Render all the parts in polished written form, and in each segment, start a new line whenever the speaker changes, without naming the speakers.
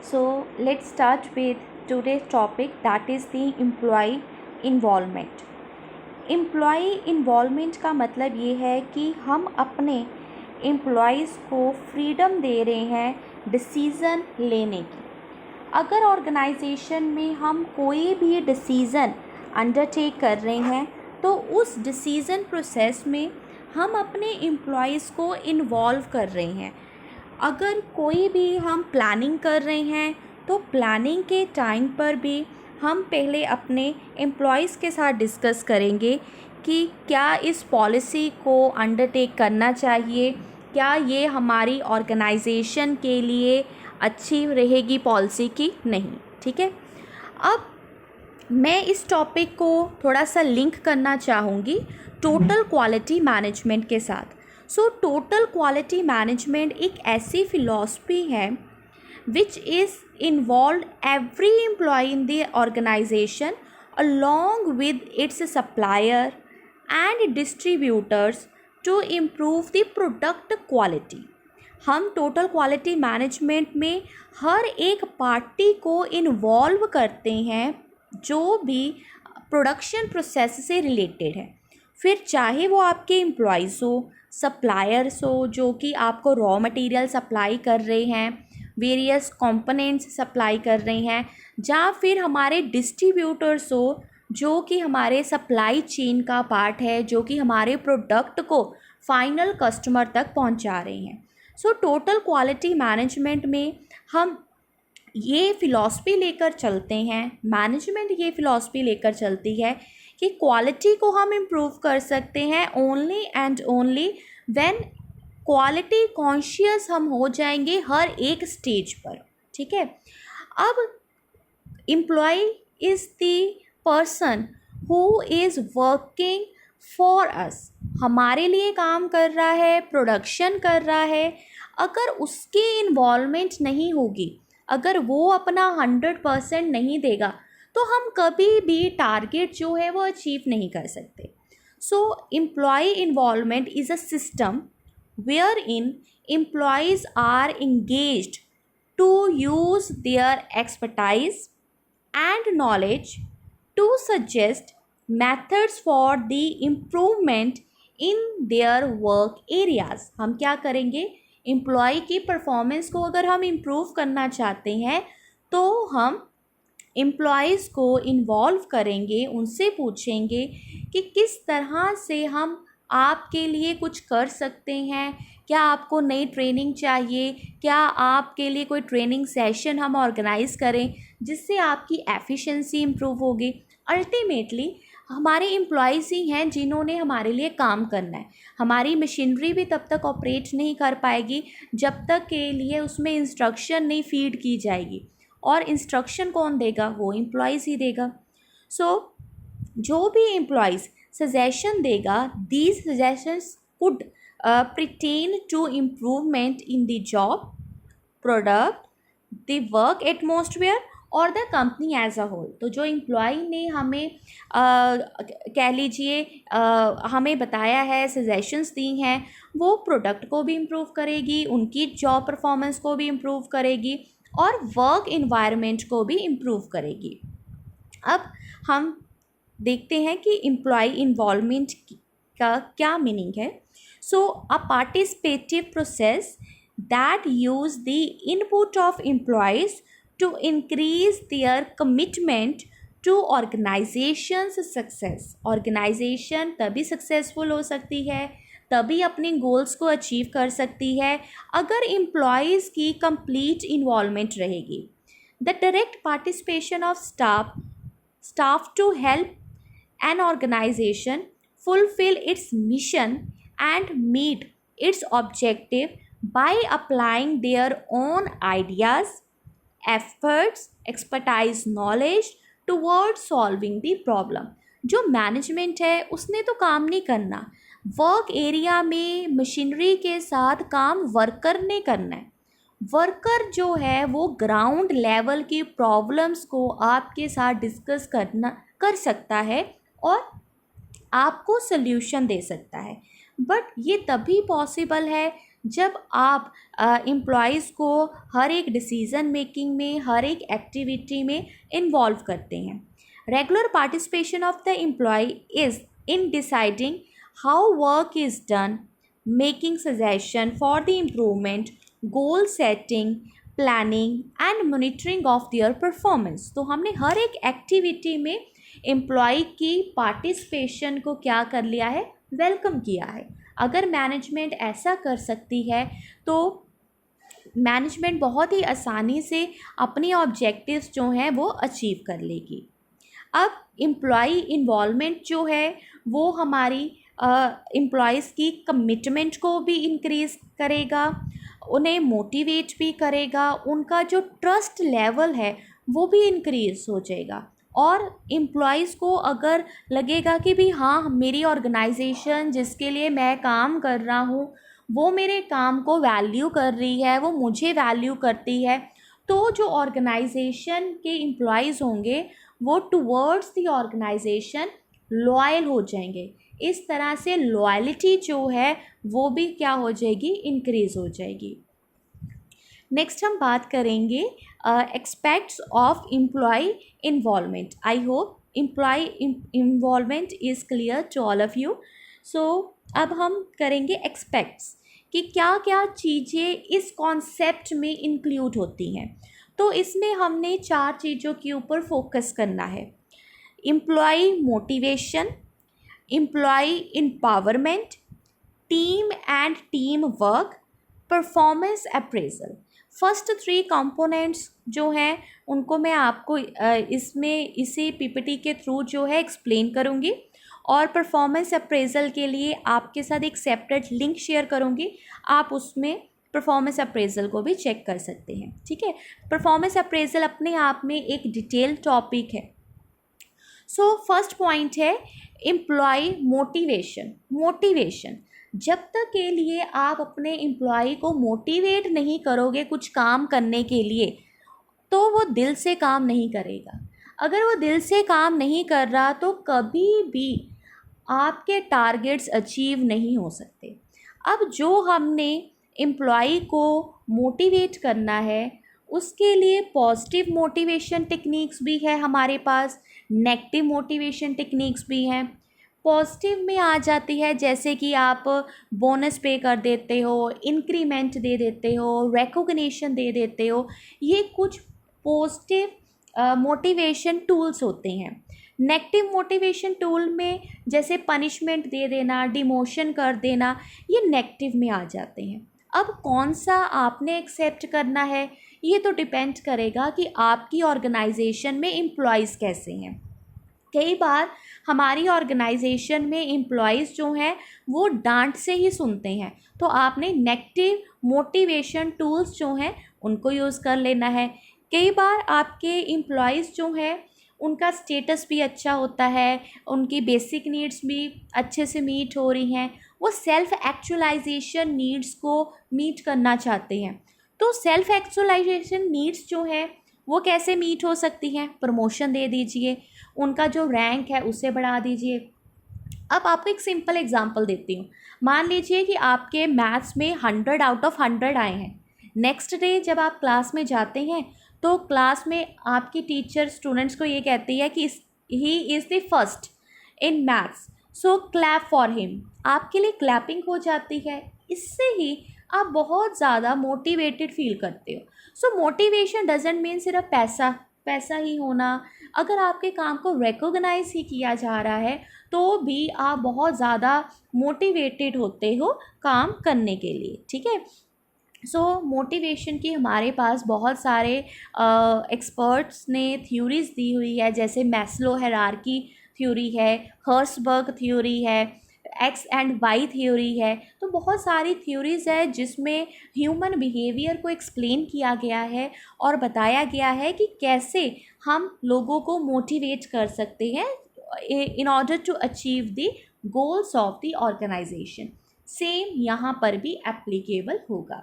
So let's start with today's topic, that is the employee involvement. Employee involvement का मतलब ये है कि हम अपने एम्प्लॉयज़ को फ्रीडम दे रहे हैं डिसीज़न लेने की। अगर ऑर्गेनाइजेशन में हम कोई भी डिसीज़न अंडरटेक कर रहे हैं तो उस डिसीज़न प्रोसेस में हम अपने एम्प्लॉयज़ को इन्वॉल्व कर रहे हैं। अगर कोई भी हम प्लानिंग कर रहे हैं तो प्लानिंग के टाइम पर भी हम पहले अपने एम्प्लॉयज़ के साथ डिस्कस करेंगे कि क्या इस पॉलिसी को अंडरटेक करना चाहिए, क्या ये हमारी ऑर्गेनाइजेशन के लिए अच्छी रहेगी पॉलिसी की नहीं। ठीक है, अब मैं इस टॉपिक को थोड़ा सा लिंक करना चाहूँगी टोटल क्वालिटी मैनेजमेंट के साथ। सो टोटल क्वालिटी मैनेजमेंट एक ऐसी फिलॉसफी है which is involved every employee in the organization along with its supplier and distributors to improve the product quality। हम टोटल क्वालिटी मैनेजमेंट में हर एक पार्टी को involve करते हैं जो भी प्रोडक्शन प्रोसेस से रिलेटेड है, फिर चाहे वो आपके एम्प्लॉयज़ हो, सप्लायर्स हो जो कि आपको रॉ मटेरियल सप्लाई कर रहे हैं, वेरियस कंपोनेंट्स सप्लाई कर रहे हैं, या फिर हमारे डिस्ट्रीब्यूटर्स हो जो कि हमारे सप्लाई चेन का पार्ट है, जो कि हमारे प्रोडक्ट को फाइनल कस्टमर तक पहुंचा रहे हैं। सो टोटल क्वालिटी मैनेजमेंट में हम ये फ़िलॉसफी लेकर चलते हैं, मैनेजमेंट ये फ़िलॉसफी लेकर चलती है कि क्वालिटी को हम इम्प्रूव कर सकते हैं only and only when quality conscious हम हो जाएंगे हर एक स्टेज पर। ठीक है, अब employee is the person who is working for us, हमारे लिए काम कर रहा है, प्रोडक्शन कर रहा है। अगर उसकी इन्वॉल्वमेंट नहीं होगी, अगर वो अपना 100% नहीं देगा तो हम कभी भी टारगेट जो है वो अचीव नहीं कर सकते। So employee involvement is a system wherein employees are engaged to use their expertise and knowledge to suggest methods for the improvement in their work areas। हम क्या करेंगे, एम्प्लॉय की परफॉर्मेंस को अगर हम इम्प्रूव करना चाहते हैं तो हम एम्प्लॉयज़ को इन्वॉल्व करेंगे, उनसे पूछेंगे कि किस तरह से हम आपके लिए कुछ कर सकते हैं, क्या आपको नई ट्रेनिंग चाहिए, क्या आपके लिए कोई ट्रेनिंग सेशन हम ऑर्गेनाइज़ करें जिससे आपकी एफिशिएंसी इम्प्रूव होगी। अल्टीमेटली हमारे एम्प्लॉयज़ ही हैं जिन्होंने हमारे लिए काम करना है। हमारी मशीनरी भी तब तक ऑपरेट नहीं कर पाएगी जब तक के लिए उसमें इंस्ट्रक्शन नहीं फीड की जाएगी, और इंस्ट्रक्शन कौन देगा, वो एम्प्लॉयज़ ही देगा। सो जो भी एम्प्लॉयज़ सजेशन देगा, these suggestions could pertain to improvement in the job, product, the work atmosphere और the company as a whole. तो जो एम्प्लॉय ने हमें कह लीजिए हमें बताया है, सजेशंस दी हैं, वो प्रोडक्ट को भी इम्प्रूव करेगी, उनकी जॉब परफॉर्मेंस को भी इम्प्रूव करेगी और वर्क इन्वायरमेंट को भी इम्प्रूव करेगी। अब हम देखते हैं कि एम्प्लॉय इन्वॉल्वमेंट का क्या मीनिंग है। So a participative process that use the input of employees to increase their commitment to organisation's success. Organisation तभी सक्सेसफुल हो सकती है, तभी अपने गोल्स को अचीव कर सकती है अगर एम्प्लॉयज़ की कंप्लीट इन्वॉल्वमेंट रहेगी। The direct participation of staff to help an organization fulfill its mission and meet its objective by applying their own ideas, efforts, expertise, knowledge towards solving the problem। जो management है उसने तो काम नहीं करना, work area में machinery के साथ काम वर्कर ने करना है। वर्कर जो है वो ग्राउंड लेवल की प्रॉब्लम्स को आपके साथ डिस्कस कर सकता है और आपको सल्यूशन दे सकता है, बट ये तभी पॉसिबल है जब आप एम्प्लॉयज़ को हर एक डिसीज़न मेकिंग में, हर एक एक्टिविटी में इन्वॉल्व करते हैं। Regular participation of the employee is in deciding how work is done, making suggestion for the improvement, goal setting, planning and monitoring of their performance। तो हमने हर एक एक्टिविटी में एम्प्लॉय की पार्टिसिपेशन को क्या कर लिया है, वेलकम किया है। अगर मैनेजमेंट ऐसा कर सकती है तो मैनेजमेंट बहुत ही आसानी से अपनी ऑब्जेक्टिव्स जो हैं वो अचीव कर लेगी। अब एम्प्लॉय इन्वॉल्वमेंट जो है वो हमारी एम्प्लॉयज़ की कमिटमेंट को भी इंक्रीज़ करेगा, उन्हें मोटिवेट भी करेगा, उनका जो ट्रस्ट लेवल है वो भी इंक्रीज़ हो जाएगा। और एम्प्लॉयज़ को अगर लगेगा कि भी हाँ, मेरी ऑर्गेनाइजेशन जिसके लिए मैं काम कर रहा हूँ वो मेरे काम को वैल्यू कर रही है, वो मुझे वैल्यू करती है, तो जो ऑर्गेनाइजेशन के एम्प्लॉयज़ होंगे वो टुवर्ड्स द ऑर्गेनाइजेशन लॉयल हो जाएंगे। इस तरह से लॉयल्टी जो है वो भी क्या हो जाएगी, इंक्रीज़ हो जाएगी। नेक्स्ट हम बात करेंगे aspects of employee involvement. I hope employee involvement is clear to all of you. So अब हम करेंगे एक्सपेक्ट्स कि क्या क्या चीज़ें इस कॉन्सेप्ट में इंक्लूड होती हैं। तो इसमें हमने 4 चीज़ों के ऊपर फोकस करना है। Employee motivation, employee empowerment, team and team work, performance appraisal. First 3 components जो हैं उनको मैं आपको इसमें इसी पीपीटी के थ्रू जो है एक्सप्लेन करूँगी, और परफॉर्मेंस अप्रेजल के लिए आपके साथ एक सेपरेट लिंक शेयर करूँगी, आप उसमें परफॉर्मेंस अप्रेजल को भी चेक कर सकते हैं। ठीक है, परफॉर्मेंस अप्रेजल अपने आप में एक डिटेल टॉपिक है। सो फर्स्ट पॉइंट है एम्प्लॉय मोटिवेशन। मोटिवेशन, जब तक के लिए आप अपने एम्प्लॉय को मोटिवेट नहीं करोगे कुछ काम करने के लिए तो वो दिल से काम नहीं करेगा। अगर वो दिल से काम नहीं कर रहा तो कभी भी आपके टारगेट्स अचीव नहीं हो सकते। अब जो हमने एम्प्लॉय को मोटिवेट करना है उसके लिए पॉजिटिव मोटिवेशन टेक्निक्स भी है हमारे पास, नेगेटिव मोटिवेशन टेक्निक्स भी हैं। पॉजिटिव में आ जाती है जैसे कि आप बोनस पे कर देते हो, इंक्रीमेंट दे देते हो, रिकॉग्निशन दे देते हो, ये कुछ पॉजिटिव मोटिवेशन टूल्स होते हैं। नेगेटिव मोटिवेशन टूल में जैसे पनिशमेंट दे देना, डिमोशन कर देना, ये नेगेटिव में आ जाते हैं। अब कौन सा आपने एक्सेप्ट करना है ये तो डिपेंड करेगा कि आपकी ऑर्गेनाइजेशन में एम्प्लॉयज़ कैसे हैं। कई बार हमारी ऑर्गेनाइजेशन में एम्प्लॉयज़ जो हैं वो डांट से ही सुनते हैं, तो आपने नेगेटिव मोटिवेशन टूल्स जो हैं उनको यूज़ कर लेना है। कई बार आपके एम्प्लॉयज़ जो हैं उनका स्टेटस भी अच्छा होता है, उनकी बेसिक नीड्स भी अच्छे से मीट हो रही हैं, वो सेल्फ़ एक्चुअलाइजेशन नीड्स को मीट करना चाहते हैं। तो सेल्फ़ एक्चुअलाइजेशन नीड्स जो हैं वो कैसे मीट हो सकती हैं, प्रमोशन दे दीजिए, उनका जो रैंक है उसे बढ़ा दीजिए। अब आपको एक सिंपल एग्जांपल देती हूँ। मान लीजिए कि आपके मैथ्स में 100 आउट ऑफ 100 आए हैं। नेक्स्ट डे जब आप क्लास में जाते हैं तो क्लास में आपकी टीचर स्टूडेंट्स को ये कहती है कि he is the first in maths, so clap for him. आपके लिए क्लैपिंग हो जाती है, इससे ही आप बहुत ज़्यादा मोटिवेटेड फील करते हो। सो मोटिवेशन डजेंट मीन सिर्फ पैसा ही होना। अगर आपके काम को रिकॉग्नाइज ही किया जा रहा है तो भी आप बहुत ज़्यादा मोटिवेटेड होते हो काम करने के लिए। ठीक है, सो मोटिवेशन की हमारे पास बहुत सारे एक्सपर्ट्स ने थ्योरीज़ दी हुई है, जैसे मैस्लो हायरार्की थ्योरी है, हर्ट्ज़बर्ग थ्योरी है, एक्स एंड वाई थ्योरी है। तो बहुत सारी थ्योरीज़ है जिसमें ह्यूमन बिहेवियर को एक्सप्लेन किया गया है और बताया गया है कि कैसे हम लोगों को मोटिवेट कर सकते हैं in order to achieve the goals of the organisation. Same यहाँ पर भी एप्लीकेबल होगा।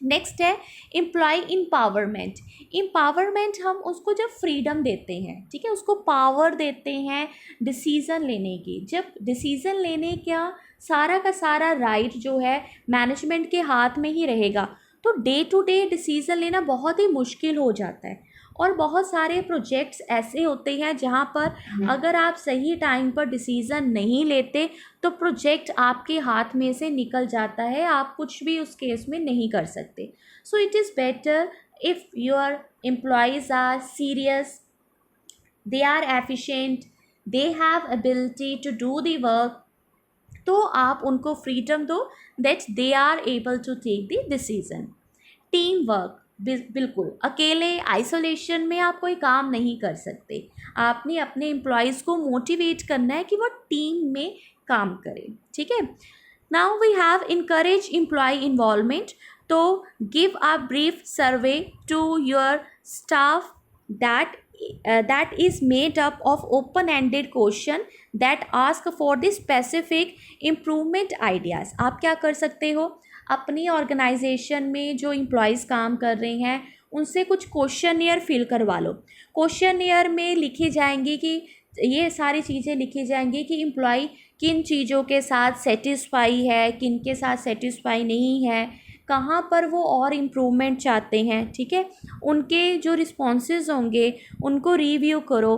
नेक्स्ट है एम्प्लॉय इम्पावरमेंट। इम्पावरमेंट हम उसको जब फ्रीडम देते हैं, ठीक है, उसको पावर देते हैं डिसीज़न लेने की। जब डिसीज़न लेने का सारा राइट जो है मैनेजमेंट के हाथ में ही रहेगा, तो डे टू डे डिसीज़न लेना बहुत ही मुश्किल हो जाता है। और बहुत सारे प्रोजेक्ट्स ऐसे होते हैं जहाँ पर अगर आप सही टाइम पर डिसीज़न नहीं लेते तो प्रोजेक्ट आपके हाथ में से निकल जाता है, आप कुछ भी उस केस में नहीं कर सकते। So it is better if your employees are serious, they are efficient, they have ability to do the work, तो आप उनको फ्रीडम दो that they are able to take the decision. Team work, बिल्कुल अकेले आइसोलेशन में आप कोई काम नहीं कर सकते। आपने अपने एम्प्लॉयज़ को मोटिवेट करना है कि वो टीम में काम करें, ठीक है। Now we have encourage employee involvement. तो give a brief survey to your staff that is made up of open-ended question that ask for the specific improvement ideas। आप क्या कर सकते हो, अपनी ऑर्गेनाइजेशन में जो एम्प्लॉयज़ काम कर रहे हैं उनसे कुछ क्वेश्चनियर फिल करवा लो। क्वेश्चनियर में लिखी जाएंगी कि ये सारी चीज़ें लिखी जाएंगी कि एम्प्लॉय किन चीज़ों के साथ सेटिस्फाई है, किन के साथ सेटिस्फाई नहीं है, कहाँ पर वो और इम्प्रूवमेंट चाहते हैं, ठीक है। उनके जो रिस्पॉन्सेज होंगे उनको रिव्यू करो।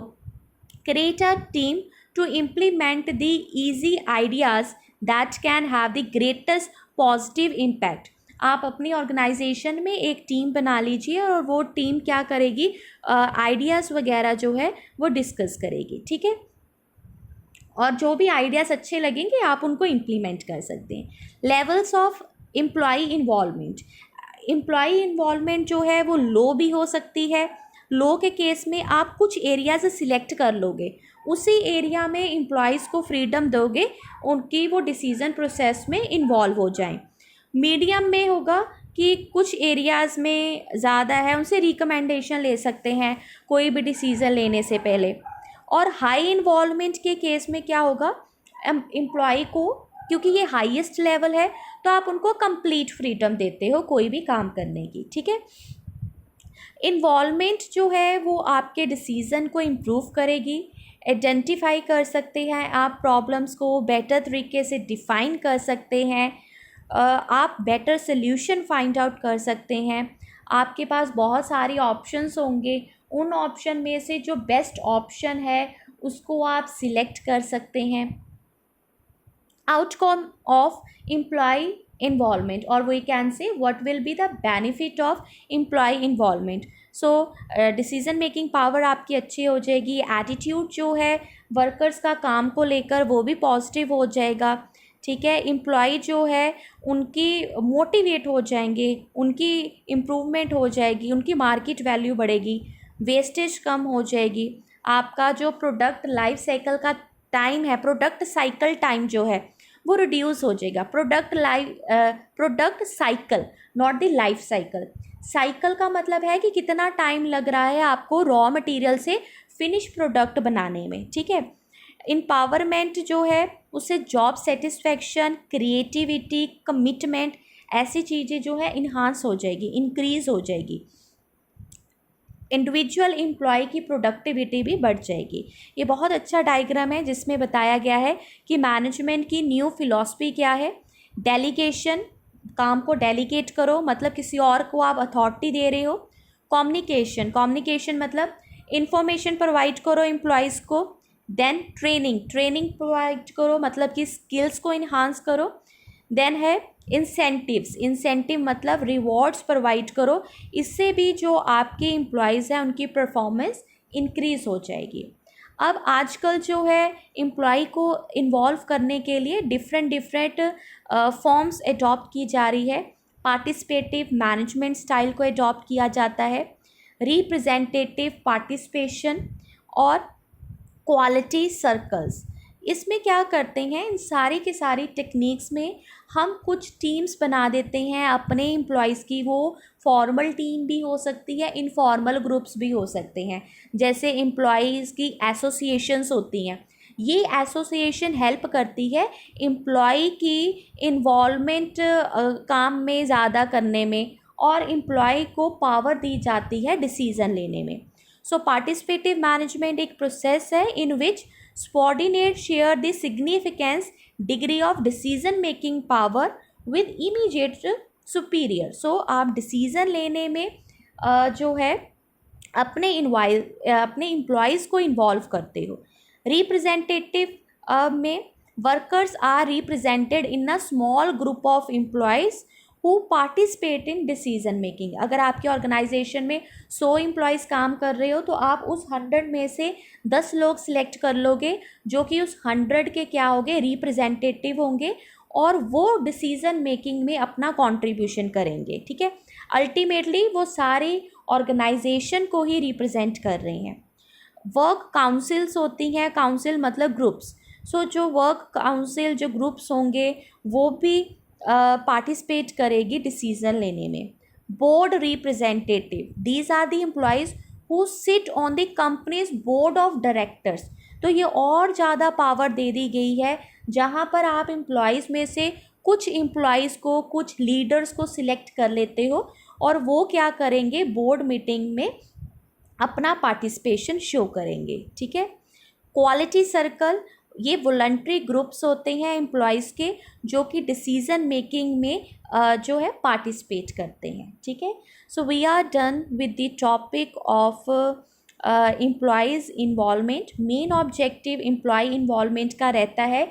Create a team to implement the easy ideas that can have the greatest positive impact. आप अपनी ऑर्गेनाइजेशन में एक टीम बना लीजिए और वो टीम क्या करेगी, आइडियाज़ वगैरह जो है वो डिस्कस करेगी, ठीक है। और जो भी आइडियाज़ अच्छे लगेंगे आप उनको इम्प्लीमेंट कर सकते हैं। Levels of employee involvement. Employee involvement जो है वो लो भी हो सकती है। लो के केस में आप कुछ एरियाज सिलेक्ट कर लोगे, उसी एरिया में एम्प्लॉयज़ को फ्रीडम दोगे उनकी वो डिसीज़न प्रोसेस में इन्वॉल्व हो जाएं। मीडियम में होगा कि कुछ एरियाज़ में ज़्यादा है, उनसे रिकमेंडेशन ले सकते हैं कोई भी डिसीज़न लेने से पहले। और हाई इन्वॉल्वमेंट के केस में क्या होगा, एम्प्लॉय को, क्योंकि ये हाईएस्ट लेवल है, तो आप उनको कंप्लीट फ्रीडम देते हो कोई भी काम करने की, ठीक है। इन्वॉल्वमेंट जो है वो आपके डिसीज़न को इम्प्रूव करेगी। आइडेंटिफाई कर सकते हैं आप प्रॉब्लम्स को, बेटर तरीके से डिफ़ाइन कर सकते हैं, आप बेटर सोल्यूशन फाइंड आउट कर सकते हैं। आपके पास बहुत सारी ऑप्शंस होंगे, उन ऑप्शन में से जो बेस्ट ऑप्शन है उसको आप सिलेक्ट कर सकते हैं। आउटकम ऑफ एम्प्लॉय इन्वॉल्वमेंट, और we can say what will be the benefit of employee involvement. So decision making power आपकी अच्छी हो जाएगी, एटीट्यूड जो है वर्कर्स का काम को लेकर वो भी पॉजिटिव हो जाएगा, ठीक है। एम्प्लॉय जो है उनकी मोटिवेट हो जाएंगे, उनकी इम्प्रूवमेंट हो जाएगी, उनकी मार्केट वैल्यू बढ़ेगी, वेस्टेज कम हो जाएगी, आपका जो प्रोडक्ट लाइफ साइकिल का टाइम है, प्रोडक्ट साइकिल टाइम जो है वो रिड्यूस हो जाएगा। Product cycle, not the life cycle. Cycle का मतलब है कि कितना टाइम लग रहा है आपको रॉ मटेरियल से फिनिश प्रोडक्ट बनाने में, ठीक है। एम्पावरमेंट जो है उससे जॉब सेटिस्फैक्शन, क्रिएटिविटी, कमिटमेंट, ऐसी चीज़ें जो है इन्हांस हो जाएगी, इंक्रीज़ हो जाएगी। इंडिविजुअल एम्प्लॉय की प्रोडक्टिविटी भी बढ़ जाएगी। ये बहुत अच्छा डायग्राम है जिसमें बताया गया है कि मैनेजमेंट की न्यू फिलॉसफी क्या है। डेलीगेशन, काम को डेलीगेट करो, मतलब किसी और को आप अथॉरिटी दे रहे हो। कम्युनिकेशन, कम्युनिकेशन मतलब इंफॉर्मेशन प्रोवाइड करो एम्प्लॉयज़ को। देन ट्रेनिंग, ट्रेनिंग प्रोवाइड करो, मतलब कि स्किल्स को इन्हांस करो। देन है इंसेंटिव्स, इंसेंटिव मतलब रिवॉर्ड्स प्रोवाइड करो, इससे भी जो आपके एम्प्लॉयज़ हैं उनकी परफॉर्मेंस इंक्रीज़ हो जाएगी। अब आजकल जो है एम्प्लॉय को इन्वॉल्व करने के लिए डिफरेंट फॉर्म्स अडॉप्ट की जा रही है। पार्टिसिपेटिव मैनेजमेंट स्टाइल को अडॉप्ट किया जाता है, रिप्रेजेंटेटिव पार्टिसिपेशन और क्वालिटी सर्कल्स। इसमें क्या करते हैं, इन सारी की सारी टेक्निक्स में हम कुछ टीम्स बना देते हैं अपने एम्प्लॉयज़ की। वो फॉर्मल टीम भी हो सकती है, इनफॉर्मल ग्रुप्स भी हो सकते हैं। जैसे एम्प्लॉयज़ की एसोसिएशंस होती हैं, ये एसोसिएशन हेल्प करती है एम्प्लॉय की इन्वॉल्वमेंट काम में ज़्यादा करने में, और एम्प्लॉय को पावर दी जाती है डिसीजन लेने में। सो पार्टिसिपेटिव मैनेजमेंट एक प्रोसेस है in which subordinate share the significance degree of decision making power with immediate superior. So आप डिसीजन लेने में जो है अपने एम्प्लॉयज़ को इन्वॉल्व करते हो। रिप्रेजेंटेटिव में workers are represented in a small group of employees who participate in decision making. अगर आपके ऑर्गेनाइजेशन में 100 एम्प्लॉयज़ काम कर रहे हो तो आप उस 100 में से 10 लोग सिलेक्ट कर लोगे जो कि उस 100 के क्या होंगे, रिप्रेजेंटेटिव होंगे, और वो डिसीजन मेकिंग में अपना कंट्रीब्यूशन करेंगे। ठीक है, अल्टीमेटली वो सारे ऑर्गेनाइजेशन को ही रिप्रेजेंट कर रहे हैं। वर्क काउंसिल्स होती हैं, काउंसिल मतलब ग्रुप्स। सो जो वर्क काउंसिल जो ग्रुप्स होंगे वो भी पार्टिसिपेट करेगी डिसीजन लेने में। Board representative, these are the employees who sit on the company's board of directors. तो ये और ज़्यादा पावर दे दी गई है जहाँ पर आप एम्प्लॉयज़ में से कुछ एम्प्लॉयज़ को, कुछ लीडर्स को सिलेक्ट कर लेते हो और वो क्या करेंगे, बोर्ड मीटिंग में अपना पार्टिसिपेशन शो करेंगे। ठीक है, क्वालिटी सर्कल, ये वॉलंटरी ग्रुप्स होते हैं एम्प्लॉयज़ के जो कि डिसीजन मेकिंग में जो है पार्टिसिपेट करते हैं। ठीक है, so we are done with the topic of employees involvement. Main objective employee involvement का रहता है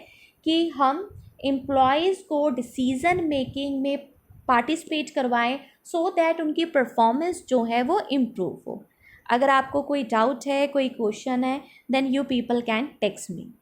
कि हम एम्प्लॉयज़ को डिसीजन मेकिंग में पार्टिसिपेट करवाएं सो दैट उनकी परफॉर्मेंस जो है वो इम्प्रूव हो। अगर आपको कोई डाउट है, कोई क्वेश्चन है, then you people can text me.